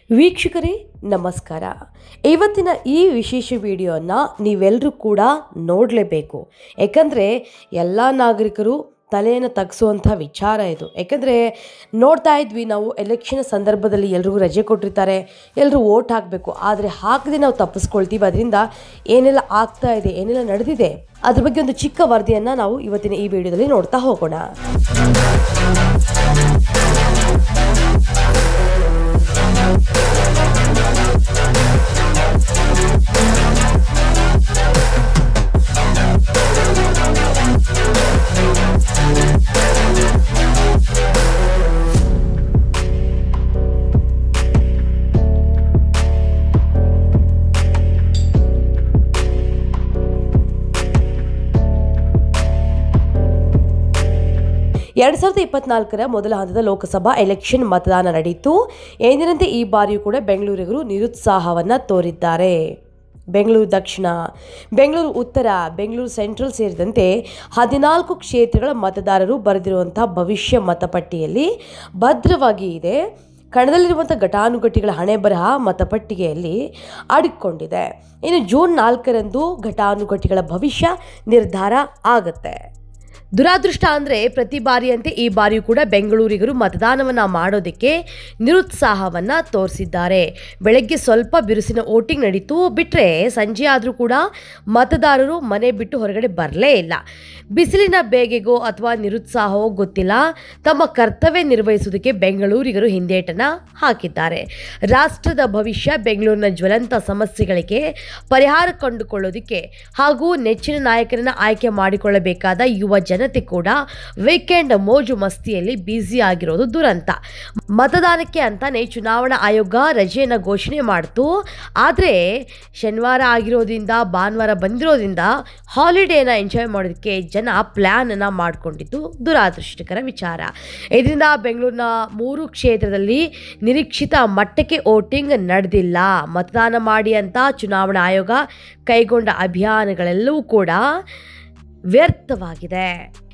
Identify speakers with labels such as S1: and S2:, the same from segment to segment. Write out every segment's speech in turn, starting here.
S1: ವೀಕ್ಷಕರೇ ನಮಸ್ಕಾರ. ಇವತ್ತಿನ ಈ ವಿಶೇಷ ವಿಡಿಯೋನ ನೀವೆಲ್ಲರೂ ಕೂಡ ನೋಡಲೇಬೇಕು. ಯಾಕಂದರೆ ಎಲ್ಲ ನಾಗರಿಕರು ತಲೆಯನ್ನು ತಗ್ಸುವಂಥ ವಿಚಾರ ಇದು. ಯಾಕಂದರೆ ನೋಡ್ತಾ ಇದ್ವಿ ನಾವು ಎಲೆಕ್ಷನ್ ಸಂದರ್ಭದಲ್ಲಿ ಎಲ್ರಿಗೂ ರಜೆ ಕೊಟ್ಟಿರ್ತಾರೆ, ಎಲ್ಲರೂ ವೋಟ್ ಹಾಕಬೇಕು. ಆದರೆ ಹಾಕದೆ ನಾವು ತಪ್ಪಿಸ್ಕೊಳ್ತೀವಿ. ಅದರಿಂದ ಏನೆಲ್ಲ ಆಗ್ತಾ ಇದೆ, ಏನೆಲ್ಲ ನಡೆದಿದೆ ಅದ್ರ ಬಗ್ಗೆ ಒಂದು ಚಿಕ್ಕ ವರದಿಯನ್ನು ನಾವು ಇವತ್ತಿನ ಈ ವಿಡಿಯೋದಲ್ಲಿ ನೋಡ್ತಾ ಹೋಗೋಣ. ಎರಡು 2024ರ ಮೊದಲ ಹಂತದ ಲೋಕಸಭಾ ಎಲೆಕ್ಷನ್ ಮತದಾನ ನಡೆಯಿತು. ಎಂದಿನಂತೆ ಈ ಬಾರಿಯೂ ಕೂಡ ಬೆಂಗಳೂರಿಗರು ನಿರುತ್ಸಾಹವನ್ನು ತೋರಿದ್ದಾರೆ. ಬೆಂಗಳೂರು ದಕ್ಷಿಣ, ಬೆಂಗಳೂರು ಉತ್ತರ, ಬೆಂಗಳೂರು ಸೆಂಟ್ರಲ್ ಸೇರಿದಂತೆ 14 ಕ್ಷೇತ್ರಗಳ ಮತದಾರರು ಬರೆದಿರುವಂಥ ಭವಿಷ್ಯ ಮತಪಟ್ಟಿಯಲ್ಲಿ ಭದ್ರವಾಗಿ ಇದೆ. ಕಣದಲ್ಲಿರುವಂಥ ಘಟಾನುಘಟಿಗಳ ಹಣೆ ಬರಹ ಮತಪಟ್ಟಿಗೆಯಲ್ಲಿ ಅಡಗಿಕೊಂಡಿದೆ. ಇನ್ನು ಜೂನ್ 4ರಂದು ಘಟಾನುಘಟಿಗಳ ಭವಿಷ್ಯ ನಿರ್ಧಾರ ಆಗುತ್ತೆ. ದುರಾದೃಷ್ಟ ಅಂದರೆ ಪ್ರತಿ ಬಾರಿಯಂತೆ ಈ ಬಾರಿಯೂ ಕೂಡ ಬೆಂಗಳೂರಿಗರು ಮತದಾನವನ್ನು ಮಾಡೋದಕ್ಕೆ ನಿರುತ್ಸಾಹವನ್ನು ತೋರಿಸಿದ್ದಾರೆ. ಬೆಳಗ್ಗೆ ಸ್ವಲ್ಪ ಬಿರುಸಿನ ವೋಟಿಂಗ್ ನಡೀತು, ಬಿಟ್ಟರೆ ಸಂಜೆ ಆದರೂ ಕೂಡ ಮತದಾರರು ಮನೆ ಬಿಟ್ಟು ಹೊರಗಡೆ ಬರಲೇ ಇಲ್ಲ. ಬಿಸಿಲಿನ ಬೇಗೆಗೋ ಅಥವಾ ನಿರುತ್ಸಾಹವೋ ಗೊತ್ತಿಲ್ಲ, ತಮ್ಮ ಕರ್ತವ್ಯ ನಿರ್ವಹಿಸುವುದಕ್ಕೆ ಬೆಂಗಳೂರಿಗರು ಹಿಂದೇಟನ್ನು ಹಾಕಿದ್ದಾರೆ. ರಾಷ್ಟ್ರದ ಭವಿಷ್ಯ, ಬೆಂಗಳೂರಿನ ಜ್ವಲಂತ ಸಮಸ್ಯೆಗಳಿಗೆ ಪರಿಹಾರ ಕಂಡುಕೊಳ್ಳೋದಕ್ಕೆ ಹಾಗೂ ನೆಚ್ಚಿನ ನಾಯಕರನ್ನು ಆಯ್ಕೆ ಮಾಡಿಕೊಳ್ಳಬೇಕಾದ ಯುವ ಜನತೆ ಕೂಡ ವೀಕೆಂಡ್ ಮೋಜು ಮಸ್ತಿಯಲ್ಲಿ ಬ್ಯುಸಿ ಆಗಿರೋದು ದುರಂತ. ಮತದಾನಕ್ಕೆ ಅಂತಾನೆ ಚುನಾವಣಾ ಆಯೋಗ ರಜೆಯನ್ನು ಘೋಷಣೆ ಮಾಡಿತು. ಆದರೆ ಶನಿವಾರ ಆಗಿರೋದ್ರಿಂದ, ಭಾನುವಾರ ಬಂದಿರೋದ್ರಿಂದ ಹಾಲಿಡೇನ ಎಂಜಾಯ್ ಮಾಡೋದಕ್ಕೆ ಜನ ಪ್ಲ್ಯಾನ್ ಅನ್ನು ಮಾಡಿಕೊಂಡಿದ್ದು ದುರಾದೃಷ್ಟಕರ ವಿಚಾರ. ಇದರಿಂದ ಬೆಂಗಳೂರಿನ 3 ಕ್ಷೇತ್ರದಲ್ಲಿ ನಿರೀಕ್ಷಿತ ಮಟ್ಟಕ್ಕೆ ವೋಟಿಂಗ್ ನಡೆದಿಲ್ಲ. ಮತದಾನ ಮಾಡಿ ಅಂತ ಚುನಾವಣಾ ಆಯೋಗ ಕೈಗೊಂಡ ಅಭಿಯಾನಗಳೆಲ್ಲವೂ ಕೂಡ ವ್ಯರ್ಥವಾಗಿದೆ.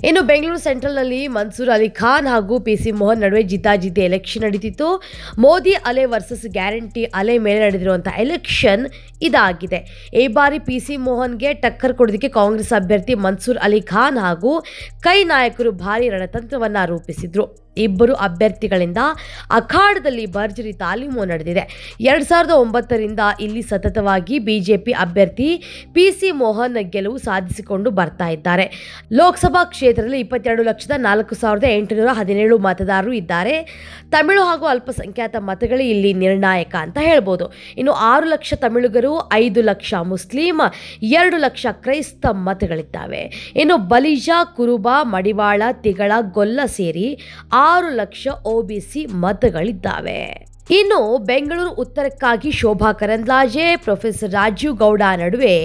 S1: ಇನ್ನು ಬೆಂಗಳೂರು ಸೆಂಟ್ರಲ್ನಲ್ಲಿ ಮನ್ಸೂರ್ ಅಲಿ ಖಾನ್ ಹಾಗೂ PC ಮೋಹನ್ ನಡುವೆ ಜಿದ್ದಾಜಿದ್ದಿ ಎಲೆಕ್ಷನ್ ನಡೀತಿತ್ತು. ಮೋದಿ ಅಲೆ ವರ್ಸಸ್ ಗ್ಯಾರಂಟಿ ಅಲೆ ಮೇಲೆ ನಡೆದಿರುವಂಥ ಎಲೆಕ್ಷನ್ ಇದಾಗಿದೆ. ಈ ಬಾರಿ PC ಮೋಹನ್ಗೆ ಟಕ್ಕರ್ ಕೊಡೋದಕ್ಕೆ ಕಾಂಗ್ರೆಸ್ ಅಭ್ಯರ್ಥಿ ಮನ್ಸೂರ್ ಅಲಿ ಖಾನ್ ಹಾಗೂ ಕೈ ನಾಯಕರು ಭಾರಿ ರಣತಂತ್ರವನ್ನು ರೂಪಿಸಿದ್ರು. ಇಬ್ಬರು ಅಭ್ಯರ್ಥಿಗಳಿಂದ ಅಖಾಡದಲ್ಲಿ ಭರ್ಜರಿ ತಾಲೀಮು ನಡೆದಿದೆ. 2009ರಿಂದ ಇಲ್ಲಿ ಸತತವಾಗಿ ಬಿಜೆಪಿ ಅಭ್ಯರ್ಥಿ PC ಮೋಹನ್ ಗೆಲುವು ಸಾಧಿಸಿಕೊಂಡು ಬರ್ತಾ ಇದ್ದಾರೆ. ಲೋಕಸಭಾ ಕ್ಷೇತ್ರದಲ್ಲಿ 22,04,817 ಮತದಾರರು ಇದ್ದಾರೆ. ತಮಿಳು ಹಾಗೂ ಅಲ್ಪಸಂಖ್ಯಾತ ಮತಗಳೇ ಇಲ್ಲಿ ನಿರ್ಣಾಯಕ ಅಂತ ಹೇಳ್ಬೋದು. ಇನ್ನು 6 ಲಕ್ಷ ತಮಿಳುಗರು, 5 ಲಕ್ಷ ಮುಸ್ಲಿಂ, 2 ಲಕ್ಷ ಕ್ರೈಸ್ತ ಮತಗಳಿದ್ದಾವೆ. ಇನ್ನು ಬಲಿಜ, ಕುರುಬ, ಮಡಿವಾಳ, ತಿಗಳ, ಗೊಲ್ಲ ಸೇರಿ 6 ಲಕ್ಷ OBC ಮತಗಳಿದ್ದಾವೆ. ಇನ್ನು ಬೆಂಗಳೂರು ಉತ್ತರಕ್ಕಾಗಿ ಶೋಭಾ ಕರಂದ್ಲಾಜೆ, ಪ್ರೊಫೆಸರ್ ರಾಜೀವ್ ಗೌಡ ನಡುವೆ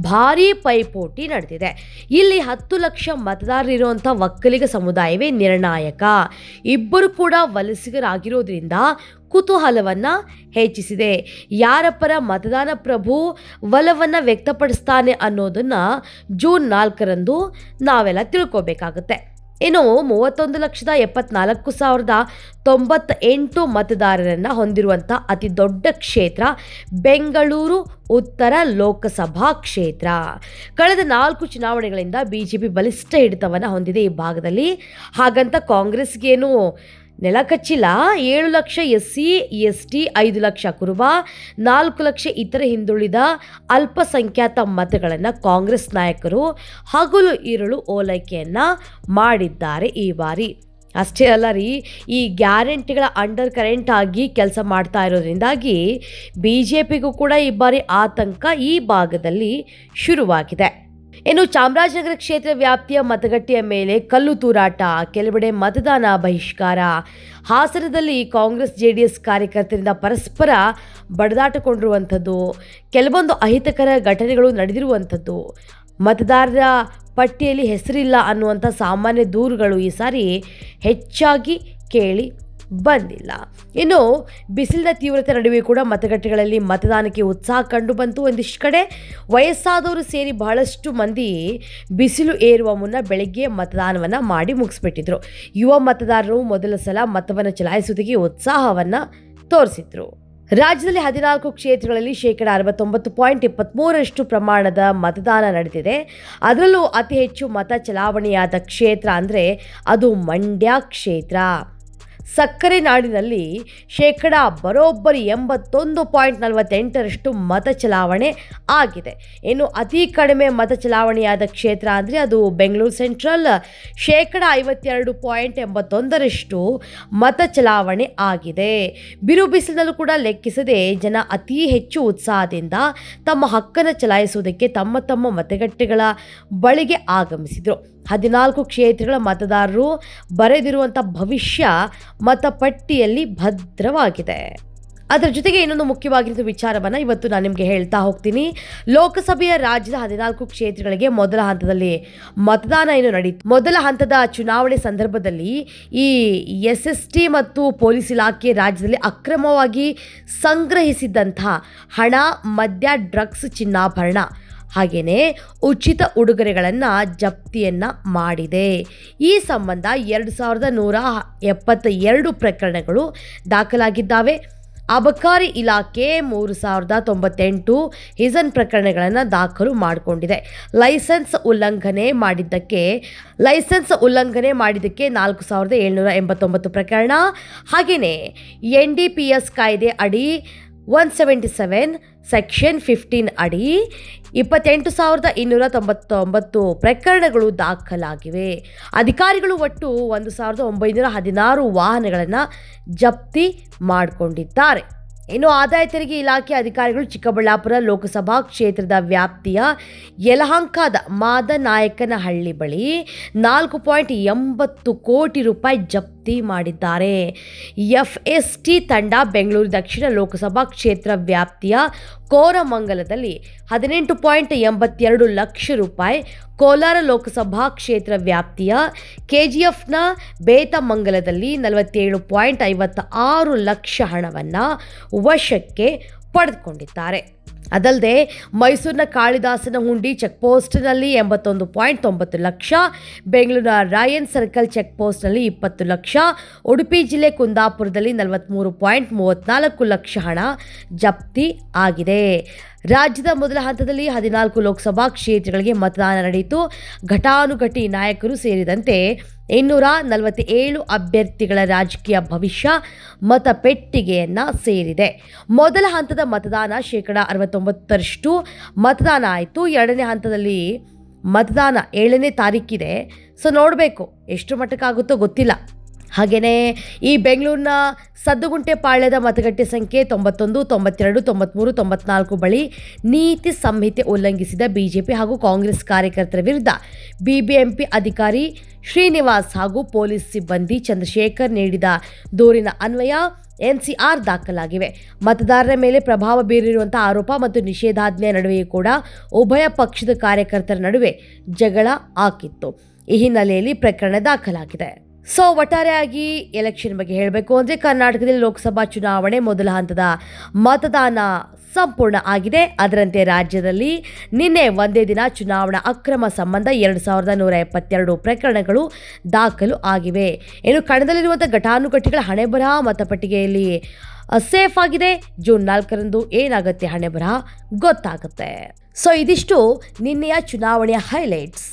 S1: ಭಾರೀ ಪೈಪೋಟಿ ನಡೆದಿದೆ. ಇಲ್ಲಿ 10 ಲಕ್ಷ ಮತದಾರರಿರುವಂಥ ಒಕ್ಕಲಿಗ ಸಮುದಾಯವೇ ನಿರ್ಣಾಯಕ. ಇಬ್ಬರು ಕೂಡ ವಲಸಿಗರಾಗಿರೋದ್ರಿಂದ ಕುತೂಹಲವನ್ನು ಹೆಚ್ಚಿಸಿದೆ. ಯಾರ ಪರ ಮತದಾನ ಪ್ರಭು ಒಲವನ್ನು ವ್ಯಕ್ತಪಡಿಸ್ತಾನೆ ಅನ್ನೋದನ್ನು ಜೂನ್ 4ರಂದು ನಾವೆಲ್ಲ ತಿಳ್ಕೋಬೇಕಾಗುತ್ತೆ. ಇನ್ನು 31,74,098 ಮತದಾರರನ್ನು ಹೊಂದಿರುವಂಥ ಅತಿ ದೊಡ್ಡ ಕ್ಷೇತ್ರ ಬೆಂಗಳೂರು ಉತ್ತರ ಲೋಕಸಭಾ ಕ್ಷೇತ್ರ. ಕಳೆದ 4 ಚುನಾವಣೆಗಳಿಂದ ಬಿಜೆಪಿ ಬಲಿಷ್ಠ ಹಿಡಿತವನ್ನು ಹೊಂದಿದೆ ಈ ಭಾಗದಲ್ಲಿ. ಹಾಗಂತ ಕಾಂಗ್ರೆಸ್ಗೇನು ನೆಲ ಕಚ್ಚಿಲ್ಲ. 7 ಲಕ್ಷ SC ST, 5 ಲಕ್ಷ ಕುರುಬ, 4 ಲಕ್ಷ ಇತರ ಹಿಂದುಳಿದ ಅಲ್ಪಸಂಖ್ಯಾತ ಮತಗಳನ್ನು ಕಾಂಗ್ರೆಸ್ ನಾಯಕರು ಹಗಲು ಇರುಳು ಓಲೈಕೆಯನ್ನು ಮಾಡಿದ್ದಾರೆ ಈ ಬಾರಿ. ಅಷ್ಟೇ ಅಲ್ಲ ರೀ, ಈ ಗ್ಯಾರಂಟಿಗಳ ಅಂಡರ್ ಕರೆಂಟ್ ಆಗಿ ಕೆಲಸ ಮಾಡ್ತಾ ಇರೋದ್ರಿಂದಾಗಿ ಬಿಜೆಪಿಗೂ ಕೂಡ ಈ ಬಾರಿ ಆತಂಕ ಈ ಭಾಗದಲ್ಲಿ ಶುರುವಾಗಿದೆ. ಇನ್ನು ಚಾಮರಾಜನಗರ ಕ್ಷೇತ್ರ ವ್ಯಾಪ್ತಿಯ ಮತಗಟ್ಟೆಯ ಮೇಲೆ ಕಲ್ಲು ತೂರಾಟ, ಕೆಲವೆಡೆ ಮತದಾನ ಬಹಿಷ್ಕಾರ, ಹಾಸನದಲ್ಲಿ ಕಾಂಗ್ರೆಸ್ JDS ಕಾರ್ಯಕರ್ತರಿಂದ ಪರಸ್ಪರ ಬಡಿದಾಟಕೊಂಡಿರುವಂಥದ್ದು, ಕೆಲವೊಂದು ಅಹಿತಕರ ಘಟನೆಗಳು ನಡೆದಿರುವಂಥದ್ದು, ಮತದಾರರ ಪಟ್ಟಿಯಲ್ಲಿ ಹೆಸರಿಲ್ಲ ಅನ್ನುವಂಥ ಸಾಮಾನ್ಯ ದೂರುಗಳು ಈ ಸಾರಿ ಹೆಚ್ಚಾಗಿ ಕೇಳಿ ಬಂದಿಲ್ಲ. ಇನ್ನು ಬಿಸಿಲಿನ ತೀವ್ರತೆ ನಡುವೆ ಕೂಡ ಮತಗಟ್ಟೆಗಳಲ್ಲಿ ಮತದಾನಕ್ಕೆ ಉತ್ಸಾಹ ಕಂಡು ಬಂತು. ಒಂದಿಷ್ಟು ಕಡೆ ವಯಸ್ಸಾದವರು ಸೇರಿ ಬಹಳಷ್ಟು ಮಂದಿ ಬಿಸಿಲು ಏರುವ ಮುನ್ನ ಬೆಳಗ್ಗೆ ಮತದಾನವನ್ನು ಮಾಡಿ ಮುಗಿಸ್ಬಿಟ್ಟಿದ್ರು. ಯುವ ಮತದಾರರು ಮೊದಲ ಸಲ ಮತವನ್ನು ಚಲಾಯಿಸುವುದಕ್ಕೆ ಉತ್ಸಾಹವನ್ನು ತೋರಿಸಿದ್ರು. ರಾಜ್ಯದಲ್ಲಿ 14 ಕ್ಷೇತ್ರಗಳಲ್ಲಿ 69.23% ಪ್ರಮಾಣದ ಮತದಾನ ನಡೆದಿದೆ. ಅದರಲ್ಲೂ ಅತಿ ಹೆಚ್ಚು ಮತ ಚಲಾವಣೆಯಾದ ಕ್ಷೇತ್ರ ಅಂದರೆ ಅದು ಮಂಡ್ಯ ಕ್ಷೇತ್ರ. ಸಕ್ಕರೆ ನಾಡಿನಲ್ಲಿ ಬರೋಬ್ಬರಿ 81.48% ಮತ ಚಲಾವಣೆ ಆಗಿದೆ. ಇನ್ನು ಅತಿ ಕಡಿಮೆ ಮತ ಚಲಾವಣೆಯಾದ ಕ್ಷೇತ್ರ ಅಂದರೆ ಅದು ಬೆಂಗಳೂರು ಸೆಂಟ್ರಲ್ 52.81% ಮತ ಚಲಾವಣೆ ಆಗಿದೆ. ಬಿರು ಬಿಸಿಲಲ್ಲೂ ಕೂಡ ಲೆಕ್ಕಿಸದೆ ಜನ ಅತಿ ಹೆಚ್ಚು ಉತ್ಸಾಹದಿಂದ ತಮ್ಮ ಹಕ್ಕನ್ನು ಚಲಾಯಿಸುವುದಕ್ಕೆ ತಮ್ಮ ಮತಗಟ್ಟೆಗಳ ಬಳಿಗೆ ಆಗಮಿಸಿದರು. 14 ಕ್ಷೇತ್ರಗಳ ಮತದಾರರು ಬರೆದಿರುವಂಥ ಭವಿಷ್ಯ ಮತಪಟ್ಟಿಯಲ್ಲಿ ಭದ್ರವಾಗಿದೆ. ಅದರ ಜೊತೆಗೆ ಇನ್ನೊಂದು ಮುಖ್ಯವಾಗಿರೋ ವಿಚಾರವನ್ನು ಇವತ್ತು ನಾನು ನಿಮಗೆ ಹೇಳ್ತಾ ಹೋಗ್ತೀನಿ. ಲೋಕಸಭೆಯ ರಾಜ್ಯದ 14 ಕ್ಷೇತ್ರಗಳಿಗೆ ಮೊದಲ ಹಂತದಲ್ಲಿ ಮತದಾನ ನಡೆಯಿತು. ಮೊದಲ ಹಂತದ ಚುನಾವಣೆ ಸಂದರ್ಭದಲ್ಲಿ ಈ SST ಮತ್ತು ಪೊಲೀಸ್ ಇಲಾಖೆ ರಾಜ್ಯದಲ್ಲಿ ಅಕ್ರಮವಾಗಿ ಸಂಗ್ರಹಿಸಿದ್ದಂತಹ ಹಣ, ಮದ್ಯ, ಡ್ರಗ್ಸ್, ಚಿನ್ನಾಭರಣ ಹಾಗೆಯೇ ಉಚಿತ ಉಡುಗೊರೆಗಳನ್ನು ಜಪ್ತಿಯನ್ನು ಮಾಡಿದೆ. ಈ ಸಂಬಂಧ 2172 ಪ್ರಕರಣಗಳು ದಾಖಲಾಗಿದ್ದಾವೆ. ಅಬಕಾರಿ ಇಲಾಖೆ 3098 ಹಿಜನ್ ಪ್ರಕರಣಗಳನ್ನು ದಾಖಲು ಮಾಡಿಕೊಂಡಿದೆ. ಲೈಸೆನ್ಸ್ ಉಲ್ಲಂಘನೆ ಮಾಡಿದ್ದಕ್ಕೆ 4789 ಪ್ರಕರಣ. ಹಾಗೆಯೇ NDPS ಕಾಯ್ದೆ ಅಡಿ 177 ಸೆಕ್ಷನ್ 15 ಅಡಿ 28,299 ಪ್ರಕರಣಗಳು ದಾಖಲಾಗಿವೆ. ಅಧಿಕಾರಿಗಳು ಒಟ್ಟು 1916 ವಾಹನಗಳನ್ನು ಜಪ್ತಿ ಮಾಡಿಕೊಂಡಿದ್ದಾರೆ. ಇನ್ನು ಆದಾಯ ತೆರಿಗೆ ಇಲಾಖೆ ಅಧಿಕಾರಿಗಳು ಚಿಕ್ಕಬಳ್ಳಾಪುರ ಲೋಕಸಭಾ ಕ್ಷೇತ್ರದ ವ್ಯಾಪ್ತಿಯ ಯಲಹಂಕದ ಮಾದನಾಯಕನಹಳ್ಳಿ ಬಳಿ 4.80 ಕೋಟಿ ರೂಪಾಯಿ ಜಪ್ತಿ ಮಾಡಿದ್ದಾರೆ. FST ತಂಡ ಬೆಂಗಳೂರು ದಕ್ಷಿಣ ಲೋಕಸಭಾ ಕ್ಷೇತ್ರ ವ್ಯಾಪ್ತಿಯ ಕೋರಮಂಗಲದಲ್ಲಿ 18.82 ಲಕ್ಷ ರೂಪಾಯಿ, ಕೋಲಾರ ಲೋಕಸಭಾ ಕ್ಷೇತ್ರ ವ್ಯಾಪ್ತಿಯ KGFನ ಬೇತಮಂಗಲದಲ್ಲಿ 47.56 ಲಕ್ಷ ಹಣವನ್ನು ವಶಕ್ಕೆ ಪಡೆದುಕೊಂಡಿದ್ದಾರೆ. ಅದಲ್ಲದೆ ಮೈಸೂರಿನ ಕಾಳಿದಾಸನ ಹುಂಡಿ ಚೆಕ್ಪೋಸ್ಟ್ನಲ್ಲಿ 81.90 ಲಕ್ಷ, ಬೆಂಗಳೂರಿನ ರಾಯನ್ ಸರ್ಕಲ್ ಚೆಕ್ಪೋಸ್ಟ್ನಲ್ಲಿ 20 ಲಕ್ಷ, ಉಡುಪಿ ಜಿಲ್ಲೆ ಕುಂದಾಪುರದಲ್ಲಿ 43.34 ಲಕ್ಷ ಹಣ ಜಪ್ತಿ ಆಗಿದೆ. ರಾಜ್ಯದ ಮೊದಲ ಹಂತದಲ್ಲಿ 14 ಲೋಕಸಭಾ ಕ್ಷೇತ್ರಗಳಿಗೆ ಮತದಾನ ನಡೆಯಿತು. ಘಟಾನುಘಟಿ ನಾಯಕರು ಸೇರಿದಂತೆ 247 ಅಭ್ಯರ್ಥಿಗಳ ರಾಜಕೀಯ ಭವಿಷ್ಯ ಮತಪೆಟ್ಟಿಗೆಯನ್ನು ಸೇರಿದೆ. ಮೊದಲ ಹಂತದ ಮತದಾನ 69% ಮತದಾನ ಆಯಿತು. ಎರಡನೇ ಹಂತದಲ್ಲಿ ಮತದಾನ 7ನೇ ತಾರೀಕಿದೆ. ಸೊ ನೋಡಬೇಕು ಎಷ್ಟು ಮಟ್ಟಕ್ಕಾಗುತ್ತೋ ಗೊತ್ತಿಲ್ಲ. ಹಾಗೆಯೇ ಈ ಬೆಂಗಳೂರಿನ ಸದ್ದುಗುಂಟೆಪಾಳ್ಯದ ಮತಗಟ್ಟೆ ಸಂಖ್ಯೆ 91, 92, 93, 94 ಬಳಿ ನೀತಿ ಸಂಹಿತೆ ಉಲ್ಲಂಘಿಸಿದ ಬಿಜೆಪಿ ಹಾಗೂ ಕಾಂಗ್ರೆಸ್ ಕಾರ್ಯಕರ್ತರ ವಿರುದ್ಧ BBMP ಅಧಿಕಾರಿ ಶ್ರೀನಿವಾಸ್ ಹಾಗೂ ಪೊಲೀಸ್ ಸಿಬ್ಬಂದಿ ಚಂದ್ರಶೇಖರ್ ನೀಡಿದ ದೂರಿನ ಅನ್ವಯ NCR ದಾಖಲಾಗಿವೆ. ಮತದಾರರ ಮೇಲೆ ಪ್ರಭಾವ ಬೀರಿರುವಂತಹ ಆರೋಪ ಮತ್ತು ನಿಷೇಧಾಜ್ಞೆ ನಡುವೆಯೂ ಕೂಡ ಉಭಯ ಪಕ್ಷದ ಕಾರ್ಯಕರ್ತರ ನಡುವೆ ಜಗಳ ಆಗಿತ್ತು. ಈ ಹಿನ್ನೆಲೆಯಲ್ಲಿ ಪ್ರಕರಣ ದಾಖಲಾಗಿದೆ. ಸೊ ಒಟ್ಟಾರೆಯಾಗಿ ಎಲೆಕ್ಷನ್ ಬಗ್ಗೆ ಹೇಳಬೇಕು ಅಂದರೆ ಕರ್ನಾಟಕದಲ್ಲಿ ಲೋಕಸಭಾ ಚುನಾವಣೆ ಮೊದಲ ಹಂತದ ಮತದಾನ ಸಂಪೂರ್ಣ ಆಗಿದೆ. ಅದರಂತೆ ರಾಜ್ಯದಲ್ಲಿ ನಿನ್ನೆ ಒಂದೇ ದಿನ ಚುನಾವಣಾ ಅಕ್ರಮ ಸಂಬಂಧ 2172 ಪ್ರಕರಣಗಳು ದಾಖಲು ಆಗಿವೆ. ಇನ್ನು ಕಣದಲ್ಲಿರುವಂಥ ಘಟಾನುಘಟಿಗಳ ಹಣೆಬರಹ ಮತಪಟ್ಟಿಗೆಯಲ್ಲಿ ಸೇಫ್ ಆಗಿದೆ. ಜೂನ್ 4ರಂದು ಏನಾಗುತ್ತೆ ಹಣೆಬರಹ ಗೊತ್ತಾಗುತ್ತೆ. ಸೊ ಇದಿಷ್ಟು ನಿನ್ನೆಯ ಚುನಾವಣೆಯ ಹೈಲೈಟ್ಸ್.